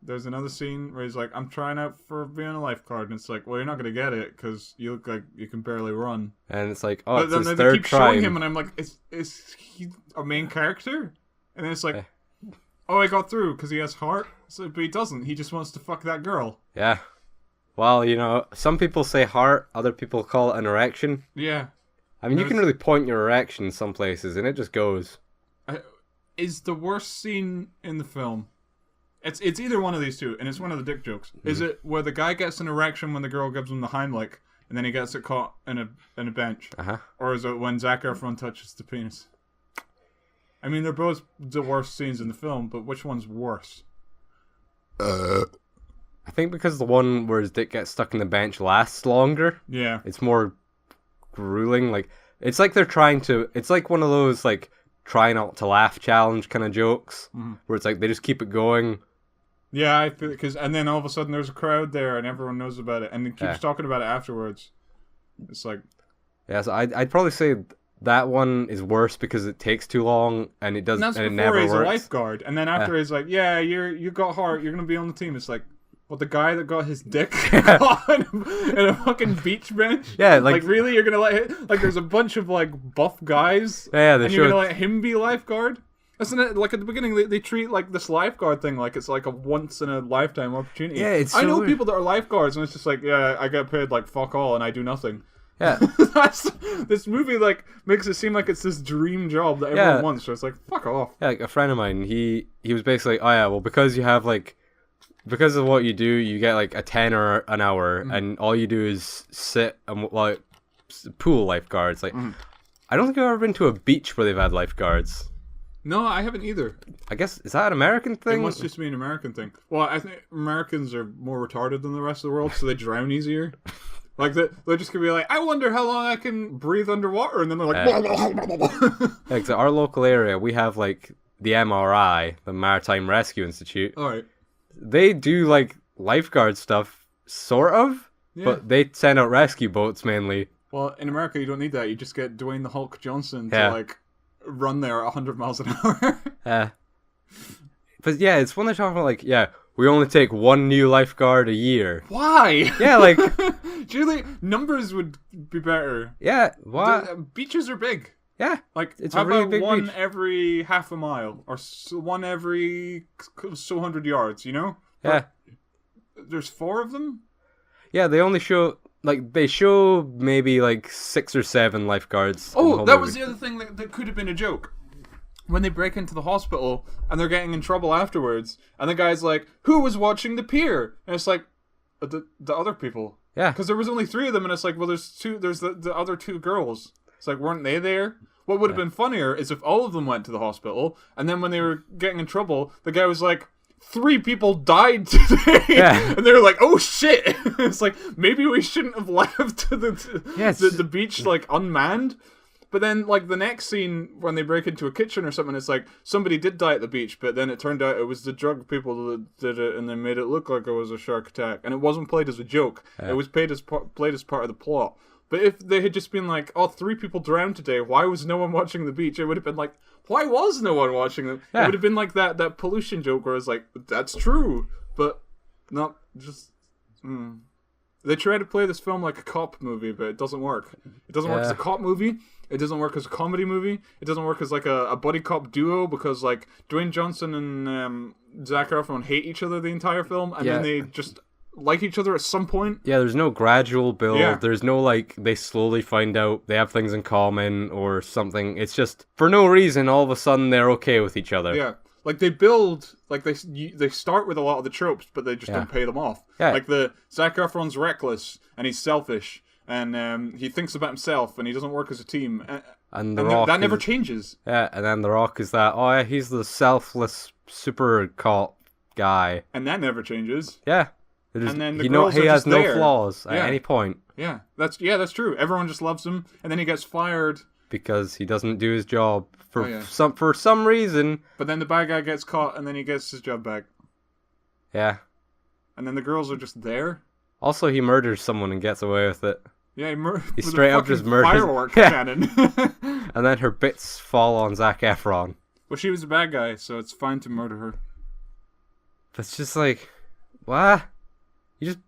There's another scene where he's like, I'm trying out for being a lifeguard. And it's like, well, you're not going to get it because you look like you can barely run. And it's like, oh, but it's then his they third keep try. showing him, and I'm like, is he a main character? And then it's like, oh, I got through because he has heart. So, but he doesn't. He just wants to fuck that girl. Yeah. Well, you know, some people say heart, other people call it an erection. Yeah. I mean, you can really point your erection in some places, and it just goes. Is the worst scene in the film... It's either one of these two, and it's one of the dick jokes. Mm-hmm. Is it where the guy gets an erection when the girl gives him the Heimlich, and then he gets it caught in a bench? Uh-huh. Or is it when Zac Efron touches the penis? I mean, they're both the worst scenes in the film, but which one's worse? I think because the one where his dick gets stuck in the bench lasts longer. Yeah. It's more grueling. Like, it's like they're trying to... It's like one of those, like, try not to laugh challenge kind of jokes, where it's like they just keep it going. Yeah, I feel and then all of a sudden there's a crowd there and everyone knows about it and it keeps talking about it afterwards. It's like, yeah, so I'd probably say that one is worse because it takes too long and it doesn't. And that's and before it never he's works. a lifeguard, and then after he's like, yeah, you got heart, you're gonna be on the team. It's like, well, the guy that got his dick caught in a fucking beach bench. Yeah, like really, you're gonna let him, like there's a bunch of like buff guys. Yeah, and you're gonna let him be lifeguard. Isn't it like at the beginning they treat like this lifeguard thing like it's like a once in a lifetime opportunity? Yeah, it's. So I know weird. people that are lifeguards and it's just like, yeah, I get paid like fuck all and I do nothing. Yeah, this movie like makes it seem like it's this dream job that everyone wants. So it's like, fuck off. Yeah, like a friend of mine, he was basically like, oh yeah, well because you have like, because of what you do, you get like a tenner an hour, and all you do is sit and like pool lifeguards. Like, I don't think I've ever been to a beach where they've had lifeguards. No, I haven't either. I guess, is that an American thing? It must just be an American thing. Well, I think Americans are more retarded than the rest of the world, so they drown easier. Like, they're just going to be like, I wonder how long I can breathe underwater, and then they're like... Like, so our local area, we have, like, the MRI, the Maritime Rescue Institute. Alright. They do, like, lifeguard stuff, sort of, but they send out rescue boats, mainly. Well, in America, you don't need that. You just get Dwayne the Hulk Johnson to, like... run there at 100 miles an hour. But yeah, it's when they're talking about like, yeah, we only take one new lifeguard a year. Why? Yeah, like surely numbers would be better. Yeah, what? Beaches are big. Yeah, like it's how a really about big one beach. Every half a mile or one every so 100 yards. You know? Yeah. But there's 4 of them. Yeah, they only show. Like, they show maybe, like, 6 or 7 lifeguards. Oh, that was the other thing that could have been a joke. When they break into the hospital, and they're getting in trouble afterwards, and the guy's like, who was watching the pier? And it's like, the other people. Yeah. Because there was only 3 of them, and it's like, well, there's the other 2 girls. It's like, weren't they there? What would have been funnier is if all of them went to the hospital, and then when they were getting in trouble, the guy was like, 3 people died today, and they were like, "Oh shit!" It's like maybe we shouldn't have left the beach like unmanned. But then, like the next scene when they break into a kitchen or something, it's like somebody did die at the beach, but then it turned out it was the drug people that did it, and they made it look like it was a shark attack, and it wasn't played as a joke. It was played as part of the plot. But if they had just been like, oh, 3 people drowned today, why was no one watching the beach? It would have been like, why was no one watching them? It would have been like that pollution joke where it's like, that's true, but not just... They try to play this film like a cop movie, but it doesn't work. It doesn't work as a cop movie. It doesn't work as a comedy movie. It doesn't work as like a buddy cop duo because like Dwayne Johnson and Zac Efron hate each other the entire film, and then they just like each other at some point. Yeah, there's no gradual build. Yeah. There's no, like, they slowly find out they have things in common or something. It's just, for no reason, all of a sudden they're okay with each other. Yeah. Like, they build, like, they start with a lot of the tropes, but they just don't pay them off. Yeah. Like, Zac Efron's reckless, and he's selfish, and he thinks about himself, and he doesn't work as a team. And The Rock that never changes. Yeah, and then The Rock is that, oh, yeah, he's the selfless super cop guy. And that never changes. Yeah. And then he has no flaws at any point. Yeah, that's true. Everyone just loves him, and then he gets fired because he doesn't do his job for some reason. But then the bad guy gets caught, and then he gets his job back. Yeah. And then the girls are just there. Also, he murders someone and gets away with it. Yeah, he straight up just murders firework cannon. And then her bits fall on Zac Efron. Well, she was a bad guy, so it's fine to murder her. But it's just like, what? You just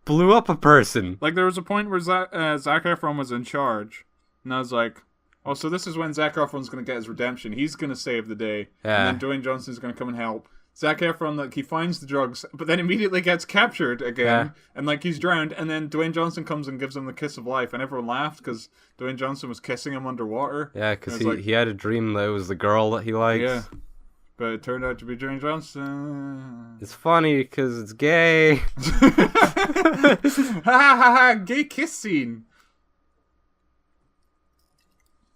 blew up a person. Like, there was a point where Zac Efron was in charge, and I was like, oh, so this is when Zac Efron's going to get his redemption. He's going to save the day, and then Dwayne Johnson's going to come and help. Zac Efron, like, he finds the drugs, but then immediately gets captured again, and, like, he's drowned, and then Dwayne Johnson comes and gives him the kiss of life, and everyone laughed because Dwayne Johnson was kissing him underwater. Yeah, because he had a dream that it was the girl that he likes. Yeah. But it turned out to be Dwayne Johnson. It's funny because it's gay. Ha ha ha! Gay kiss scene.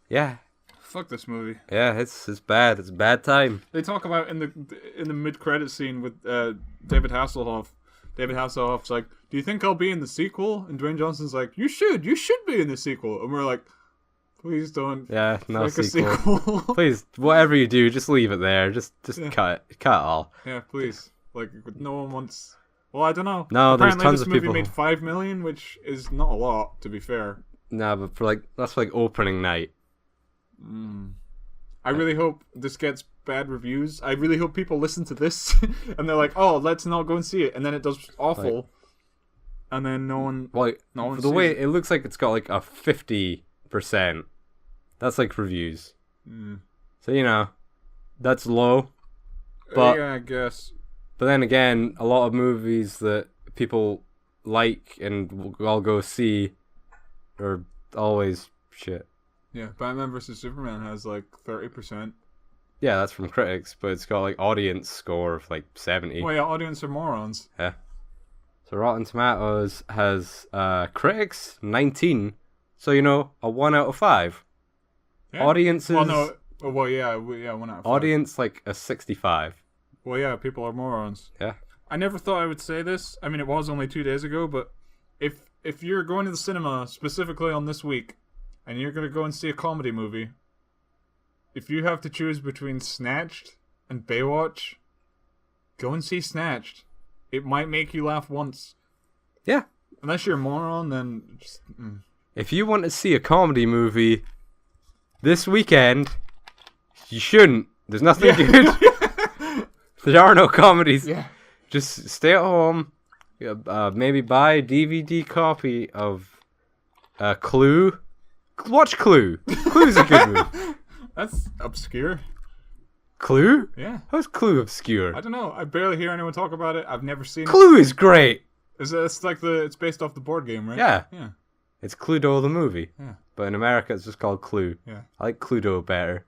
Yeah. Fuck this movie. Yeah, it's bad. It's a bad time. They talk about in the mid-credit scene with David Hasselhoff. David Hasselhoff's like, "Do you think I'll be in the sequel?" And Dwayne Johnson's like, "You should be in the sequel." And we're like, please don't. Yeah, no make sequel. A sequel. Please, whatever you do, just leave it there. Just cut it all. Yeah, please. Like, no one wants. Well, I don't know. No, apparently there's tons this of movie people. made $5 million, which is not a lot, to be fair. Nah, but that's like opening night. I really hope this gets bad reviews. I really hope people listen to this and they're like, "Oh, let's not go and see it," and then it does awful, and then no one. The way it looks like it's got like a 50%. That's like reviews. So that's low. But yeah, I guess. But then again, a lot of movies that people like and will all go see are always shit. Yeah, Batman vs Superman has like 30%. Yeah, that's from critics, but it's got like audience score of like 70. Well, yeah, audience are morons. Yeah. So Rotten Tomatoes has critics 19, so a 1 out of 5. Yeah. Audiences. Well, no. Well, yeah, 1 out of 5. Audience like a 65. Well, yeah, people are morons. Yeah. I never thought I would say this. I mean, it was only 2 days ago, but if you're going to the cinema specifically on this week, and you're going to go and see a comedy movie, if you have to choose between Snatched and Baywatch, go and see Snatched. It might make you laugh once. Yeah. Unless you're a moron, then just... If you want to see a comedy movie this weekend, you shouldn't. There's nothing good. There are no comedies. Yeah. Just stay at home. Maybe buy a DVD copy of Clue. Watch Clue. Clue's a good movie. That's obscure. Clue? Yeah. How's Clue obscure? I don't know. I barely hear anyone talk about it. I've never seen Clue is great. It's based off the board game, right? Yeah. Yeah. It's Cluedo the movie. Yeah. But in America it's just called Clue. Yeah. I like Cluedo better.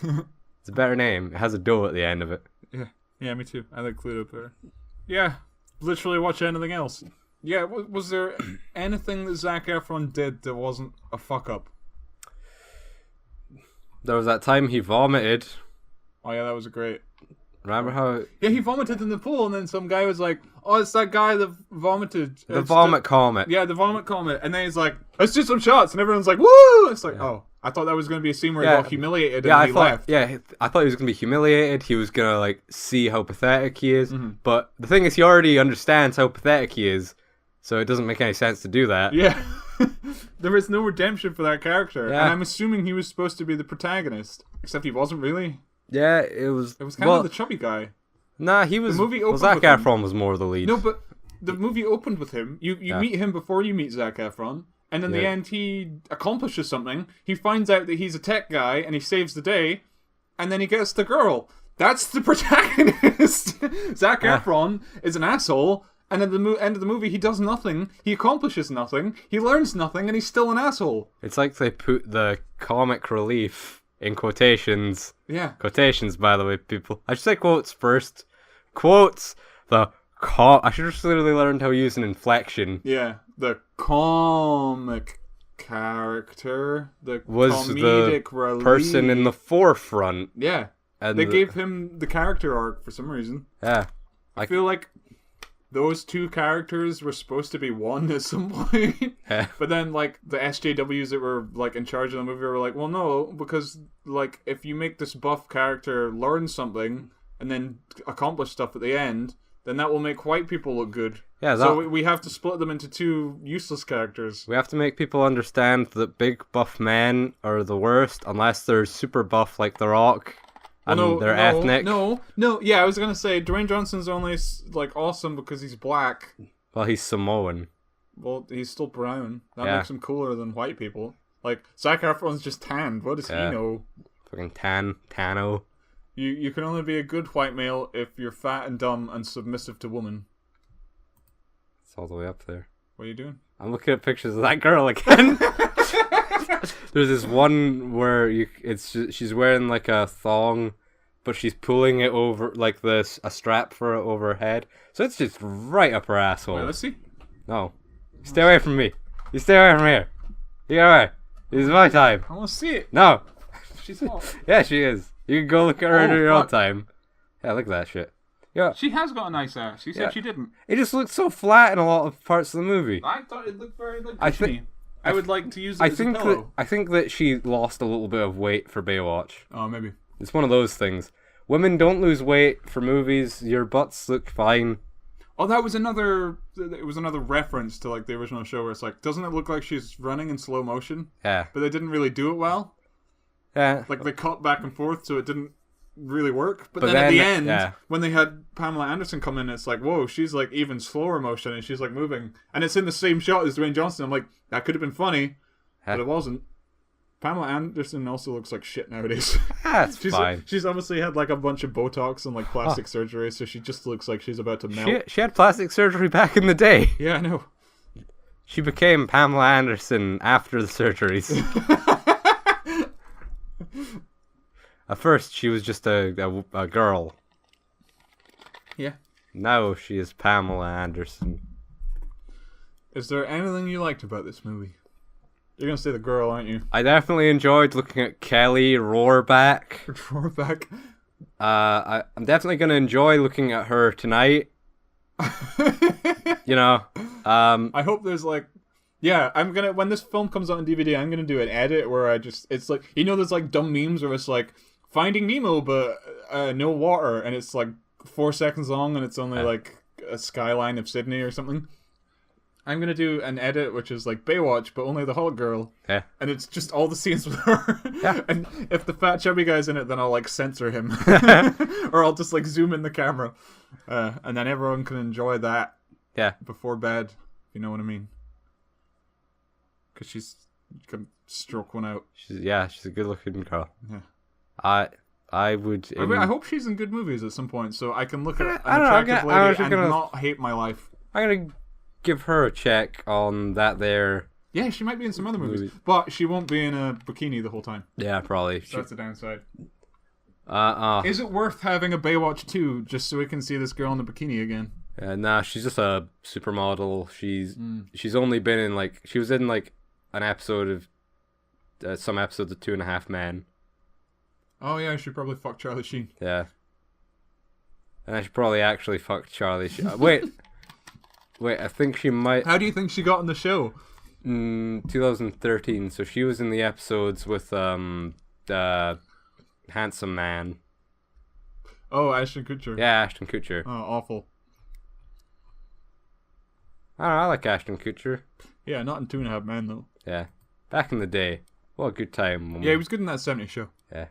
It's a better name. It has a dough at the end of it. Yeah. Yeah, me too. I like Cluedo better. Yeah. Literally watch anything else. Yeah, was there anything that Zac Efron did that wasn't a fuck up? There was that time he vomited. Oh yeah, that was great. Remember how... Yeah, he vomited in the pool, and then some guy was like, "Oh, it's that guy that vomited." The vomit comet. Yeah, the vomit comet. And then he's like, "Let's do some shots," and everyone's like, "Woo!" It's like, oh, I thought that was going to be a scene where he got humiliated and he left. Yeah, I thought he was going to be humiliated. He was going to like see how pathetic he is. But the thing is, he already understands how pathetic he is, so it doesn't make any sense to do that. Yeah. There is no redemption for that character. Yeah. And I'm assuming he was supposed to be the protagonist, except he wasn't really. Yeah, it was kind of the chubby guy. Nah, he was... The movie opened Zac with him. Efron was more the lead. No, but the movie opened with him. You meet him before you meet Zac Efron, and in the end he accomplishes something. He finds out that he's a tech guy, and he saves the day, and then he gets the girl. That's the protagonist. Zac Efron is an asshole, And at the end of the movie, he does nothing, he accomplishes nothing, he learns nothing, and he's still an asshole. It's like they put the comic relief in quotations. Yeah. Quotations, by the way, people. I should say quotes first. Quotes. I should have just literally learned how to use an inflection. Yeah. The comic character, the was comedic the relief person in the forefront. Yeah, and they gave him the character arc for some reason. Yeah, I feel like those two characters were supposed to be one at some point. Yeah. But then like the SJWs that were like in charge of the movie were like, well, no, because like if you make this buff character learn something and then accomplish stuff at the end, then that will make white people look good. Yeah, so we have to split them into two useless characters. We have to make people understand that big buff men are the worst unless they're super buff like The Rock and they're ethnic. No. Yeah, I was gonna say Dwayne Johnson's only like awesome because he's black. Well, he's Samoan. Well, he's still brown. That makes him cooler than white people. Like Zac Efron's just tanned. What does he know? Fucking Tano. You can only be a good white male if you're fat and dumb and submissive to women. It's all the way up there. What are you doing? I'm looking at pictures of that girl again. There's this one where she's wearing like a thong, but she's pulling it over like a strap for it over her head. So it's just right up her asshole. Wait, let's see. No, stay away from me. You stay away from here. You get away. This is my time. I want to see it. No. She's hot. Yeah, she is. You can go look at her in your own time. Yeah, look at that shit. Yeah. She has got a nice ass. She said she didn't. It just looks so flat in a lot of parts of the movie. I thought it looked very like I would like to use it as a pillow. I think that she lost a little bit of weight for Baywatch. Oh, maybe. It's one of those things. Women don't lose weight for movies. Your butts look fine. Oh, that was another. It was another reference to like the original show where it's like, doesn't it look like she's running in slow motion? Yeah. But they didn't really do it well. Yeah. Like they cut back and forth, so it didn't really work. But then at the end, when they had Pamela Anderson come in, it's like, whoa, she's like even slower motion and she's like moving. And it's in the same shot as Dwayne Johnson. I'm like, that could have been funny, but it wasn't. Pamela Anderson also looks like shit nowadays. That's fine. She's obviously had like a bunch of Botox and like plastic surgery, so she just looks like she's about to melt. She had plastic surgery back in the day. Yeah, I know. She became Pamela Anderson after the surgeries. At first, she was just a girl. Yeah. Now she is Pamela Anderson. Is there anything you liked about this movie? You're going to say the girl, aren't you? I definitely enjoyed looking at Kelly Rohrback. Rohrback? I'm definitely going to enjoy looking at her tonight. You know. I hope there's like... Yeah, when this film comes out on DVD, I'm gonna do an edit where it's like, you know, there's like dumb memes where it's like Finding Nemo but no water, and it's like 4 seconds long, and it's only like a skyline of Sydney or something. I'm gonna do an edit which is like Baywatch, but only the hot girl. Yeah. And it's just all the scenes with her. Yeah. And if the fat chubby guy's in it, then I'll like censor him, or I'll just like zoom in the camera, and then everyone can enjoy that. Yeah. Before bed, if you know what I mean. Because she's can stroke one out. She's a good-looking girl. Yeah. I would. I hope she's in good movies at some point, so I can look at an attractive lady and not hate my life. I'm gonna give her a check on that there. Yeah, she might be in some other movies, but she won't be in a bikini the whole time. Yeah, probably. So that's the downside. Is it worth having a Baywatch 2 just so we can see this girl in the bikini again? Nah, she's just a supermodel. She's only been in she was in an episode of some episodes of 2.5 Men. Oh yeah, she probably fucked Charlie Sheen. Yeah. And I should probably actually fuck Charlie Sheen. Wait, I think she might... How do you think she got in the show? 2013, so she was in the episodes with the Handsome Man. Oh, Ashton Kutcher. Yeah, Ashton Kutcher. Oh, awful. I don't know, I like Ashton Kutcher. Yeah, not in 2.5 Men though. Yeah. Back in the day. What a good time. Yeah, he was good in that 70s show. Yeah.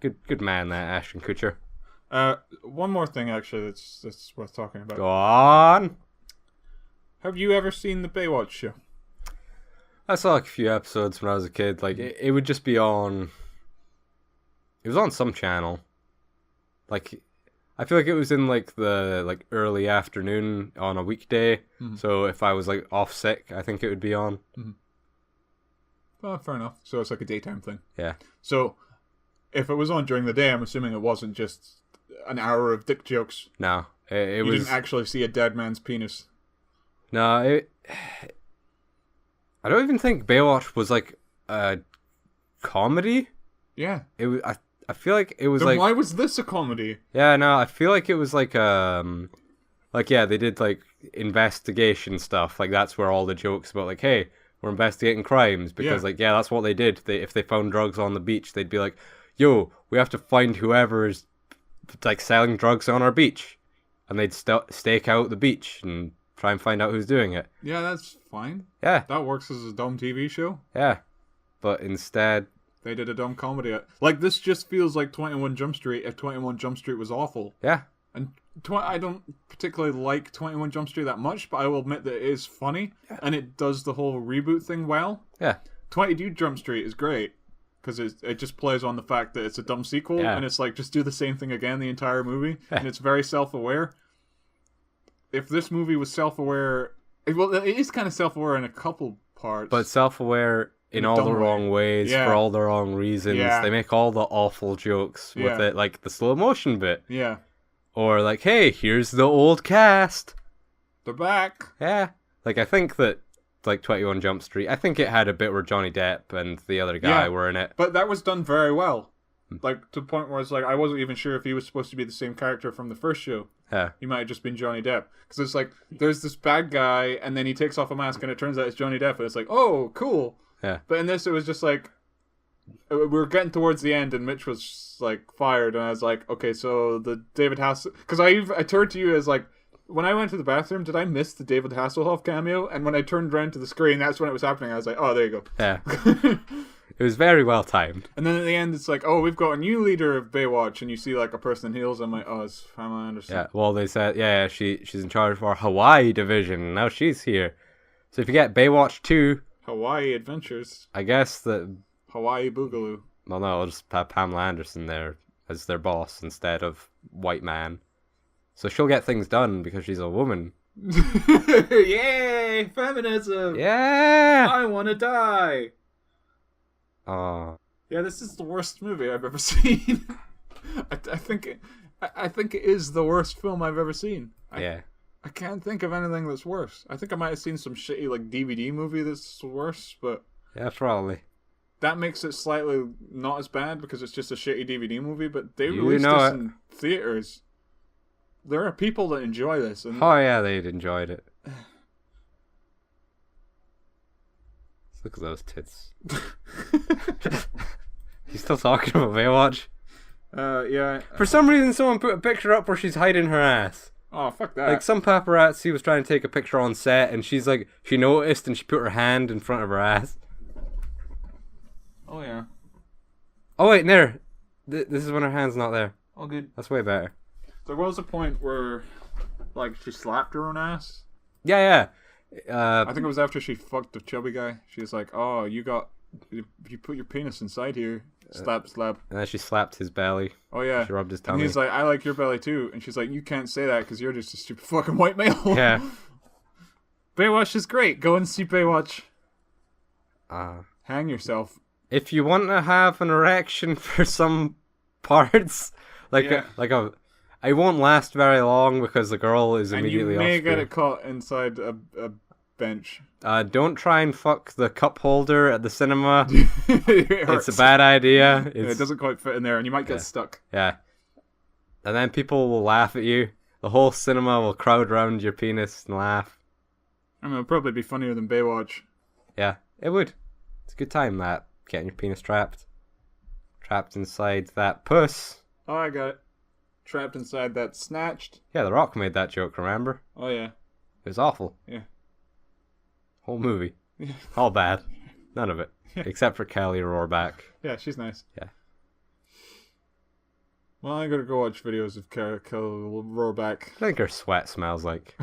Good man, that Ashton Kutcher. One more thing, actually, that's worth talking about. Go on. Have you ever seen the Baywatch show? I saw a few episodes when I was a kid. It would just be on... It was on some channel. I I feel like it was in like the early afternoon on a weekday. Mm-hmm. So if I was like off sick, I think it would be on. Mm-hmm. Well, fair enough. So it's like a daytime thing. Yeah. So if it was on during the day, I'm assuming it wasn't just an hour of dick jokes. No, it you was. Didn't actually see a dead man's penis. No, I don't even think Baywatch was like a comedy. Yeah. It was. I feel like it was then like. Why was this a comedy? Yeah, no, I feel like it was like yeah, they did like investigation stuff. Like that's where all the jokes about like, hey, we're investigating crimes because like yeah, that's what they did. If they found drugs on the beach, they'd be like, yo, we have to find whoever is like selling drugs on our beach, and they'd stake out the beach and try and find out who's doing it. Yeah, that's fine. Yeah, that works as a dumb TV show. Yeah, but instead. They did a dumb comedy. Like, this just feels like 21 Jump Street if 21 Jump Street was awful. Yeah. And I don't particularly like 21 Jump Street that much, but I will admit that it is funny, and it does the whole reboot thing well. Yeah. 22 Jump Street is great, because it just plays on the fact that it's a dumb sequel, and it's like, just do the same thing again the entire movie, and it's very self-aware. If this movie was self-aware... Well, it is kind of self-aware in a couple parts. But self-aware... in all the wrong ways, for all the wrong reasons. Yeah. They make all the awful jokes with it, like the slow motion bit. Yeah. Or like, hey, here's the old cast. They're back. Yeah. Like, I think that, like, 21 Jump Street, I think it had a bit where Johnny Depp and the other guy were in it. But that was done very well. Like, to the point where it's like, I wasn't even sure if he was supposed to be the same character from the first show. Yeah. He might have just been Johnny Depp. Because it's like, there's this bad guy, and then he takes off a mask, and it turns out it's Johnny Depp, and it's like, oh, cool. Yeah. But in this, it was just like, we were getting towards the end, and Mitch was like fired, and I was like, okay, so the David Hasselhoff, because I turned to you as like, when I went to the bathroom, did I miss the David Hasselhoff cameo? And when I turned around to the screen, that's when it was happening. I was like, oh, there you go. Yeah. It was very well timed. And then at the end, it's like, oh, we've got a new leader of Baywatch, and you see like a person in heels. I'm like, oh, it's Pamela Anderson. Yeah. Well, they said, she's in charge of our Hawaii division. Now she's here. So if you get Baywatch 2. Hawaii Adventures. I guess that... Hawaii Boogaloo. Well, no, I'll just have Pamela Anderson there as their boss instead of white man. So she'll get things done because she's a woman. Yay! Feminism! Yeah! I want to die! Oh. Yeah, this is the worst movie I've ever seen. I think it is the worst film I've ever seen. I can't think of anything that's worse. I think I might have seen some shitty like DVD movie that's worse, but yeah, probably. That makes it slightly not as bad because it's just a shitty DVD movie. But they released this in theaters. There are people that enjoy this. And oh yeah, they'd enjoyed it. Look at those tits. You still talking about Baywatch? Yeah. For some reason, someone put a picture up where she's hiding her ass. Oh, fuck that. Like, some paparazzi was trying to take a picture on set, and she's like, she noticed, and she put her hand in front of her ass. Oh, yeah. Oh, wait, there. This is when her hand's not there. Oh, good. That's way better. There was a point where, like, she slapped her own ass. Yeah. I think it was after she fucked the chubby guy. She was like, oh, you put your penis inside here. Slap. And then she slapped his belly. Oh, yeah. She rubbed his tummy. And he's like, I like your belly, too. And she's like, you can't say that because you're just a stupid fucking white male. Yeah. Baywatch is great. Go and see Baywatch. Hang yourself. If you want to have an erection for some parts, it won't last very long because the girl is immediately off. And you may get it caught inside a bench. Don't try and fuck the cup holder at the cinema. It's a bad idea. It doesn't quite fit in there, and you might get stuck. Yeah. And then people will laugh at you. The whole cinema will crowd around your penis and laugh. I mean, it'll probably be funnier than Baywatch. Yeah, it would. It's a good time, that. Getting your penis trapped. Trapped inside that puss. Oh, I got it. Trapped inside that snatched. Yeah, The Rock made that joke, remember? Oh, yeah. It was awful. Yeah. Whole movie. Yeah. All bad. None of it. Yeah. Except for Kelly Rohrbeck. Yeah, she's nice. Yeah. Well, I gotta go watch videos of Kelly Rohrbeck. I think her sweat smells like.